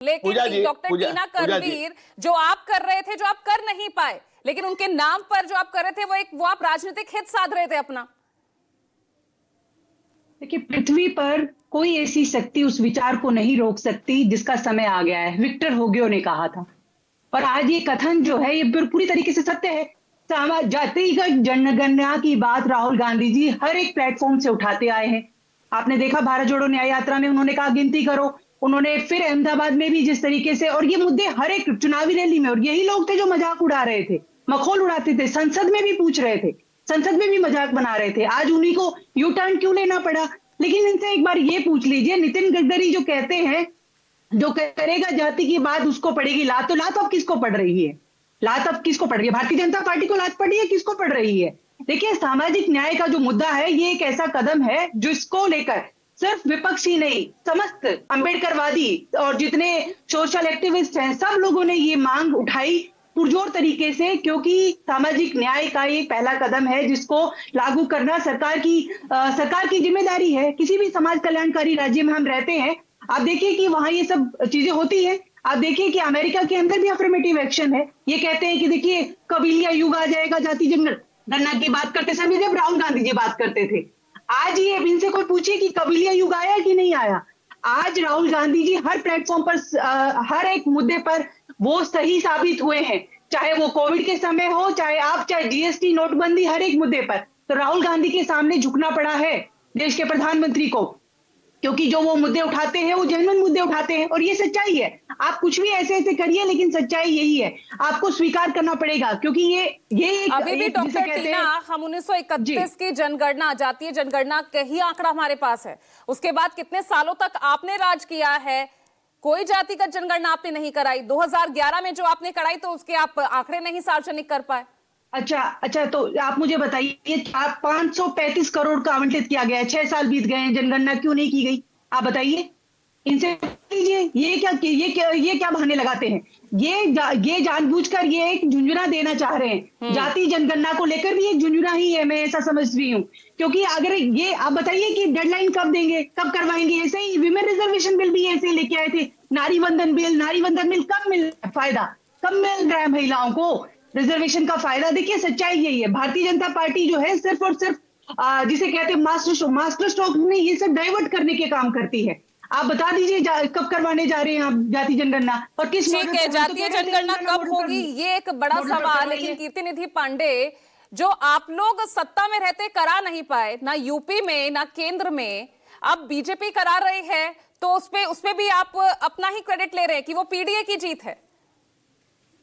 लेकिन डॉक्टर टीना करवीर, जो आप कर रहे थे, जो आप कर नहीं पाए, लेकिन उनके नाम पर जो आप कर रहे थे वो आप राजनीतिक हित साध रहे थे अपना। देखिए, पृथ्वी पर कोई ऐसी शक्ति उस विचार को नहीं रोक सकती जिसका समय आ गया है, विक्टर हुगो ने कहा था। और आज ये कथन जो है ये पूरी तरीके से सत्य है। जातिगत जनगणना की बात राहुल गांधी जी हर एक प्लेटफॉर्म से उठाते आए हैं। आपने देखा भारत जोड़ो न्याय यात्रा में उन्होंने कहा गिनती करो। उन्होंने फिर अहमदाबाद में भी जिस तरीके से, और ये मुद्दे हर एक चुनावी रैली में, और यही लोग थे जो मजाक उड़ा रहे थे, मखौल उड़ाते थे, संसद में भी पूछ रहे थे, संसद में भी मजाक बना रहे थे। आज उन्हीं को यू टर्न क्यों लेना पड़ा? लेकिन इनसे एक बार ये पूछ लीजिए, नितिन गडकरी जो कहते हैं जो करेगा जाति की बात उसको पड़ेगी लात, तो लात अब किसको पड़ रही है? लात अब किसको पड़ रही है? भारतीय जनता पार्टी को लात पड़ी है, किसको पड़ रही है? देखिए, सामाजिक न्याय का जो मुद्दा है ये एक ऐसा कदम है जिसको लेकर सिर्फ विपक्ष ही नहीं, समस्त अंबेडकरवादी और जितने सोशल एक्टिविस्ट हैं, सब लोगों ने ये मांग उठाई पुरजोर तरीके से, क्योंकि सामाजिक न्याय का ये पहला कदम है जिसको लागू करना सरकार की जिम्मेदारी है। किसी भी समाज कल्याणकारी राज्य में हम रहते हैं, आप देखिए कि वहां ये सब चीजें होती है। आप देखिए कि अमेरिका के अंदर भी अफर्मेटिव एक्शन है। ये कहते हैं कि देखिए कबीलिया युग आ जाएगा जाति जनगणना की बात करते समय, जब राहुल गांधी जी बात करते थे। आज ये इनसे कोई पूछे कि कबीलिया युग आया कि नहीं आया। आज राहुल गांधी जी हर प्लेटफॉर्म पर हर एक मुद्दे पर वो सही साबित हुए हैं, चाहे वो कोविड के समय हो, चाहे जीएसटी, नोटबंदी, हर एक मुद्दे पर तो राहुल गांधी के सामने झुकना पड़ा है देश के प्रधानमंत्री को, क्योंकि जो वो मुद्दे उठाते हैं वो जेन्युइन मुद्दे उठाते हैं, और ये सच्चाई है। आप कुछ भी ऐसे ऐसे करिए, लेकिन सच्चाई यही है, आपको स्वीकार करना पड़ेगा, क्योंकि ये एक अभी भी डॉक्टर टीना, हम 1931 की जनगणना जाती है, जनगणना का ही आंकड़ा हमारे पास है। उसके बाद कितने सालों तक आपने राज किया है, कोई जातिगत जनगणना आपने नहीं कराई। 2011 में जो आपने कराई तो उसके आप आंकड़े नहीं सार्वजनिक कर पाए। अच्छा, तो आप मुझे बताइए, 535 करोड़ का आवंटित किया गया है, 6 साल बीत गए हैं, जनगणना क्यों नहीं की गई? आप बताइए इनसे लीजिए। ये क्या बहाने लगाते हैं? ये जानबूझकर ये एक झुंझुना देना चाह रहे हैं। जाति जनगणना को लेकर भी एक झुंझुना ही है, मैं ऐसा समझ रही हूँ। क्योंकि अगर ये आप बताइए कि डेडलाइन कब देंगे, कब करवाएंगे? ऐसे ही विमेन रिजर्वेशन बिल भी ऐसे लेके आए थे, नारी वंदन बिल कब मिल रहा है फायदा? कब मिल रहा है महिलाओं को रिजर्वेशन का फायदा? देखिए, सच्चाई यही है। भारतीय जनता पार्टी जो है सिर्फ और सिर्फ जिसे कहते हैं मास्टर स्ट्रोक में ये सब डाइवर्ट करने के काम करती है। आप बता दीजिए कब करवाने जा रहे हैं आप जाति जनगणना, और किस ठीक है, जातीय जनगणना कब होगी ये एक बड़ा सवाल। लेकिन कीर्ति निधि पांडे, जो आप लोग सत्ता में रहते करा नहीं पाए, ना यूपी में ना केंद्र में, अब बीजेपी करा रही है, तो उसपे भी आप अपना ही क्रेडिट ले रहे हैं कि वो पीडीए की जीत है।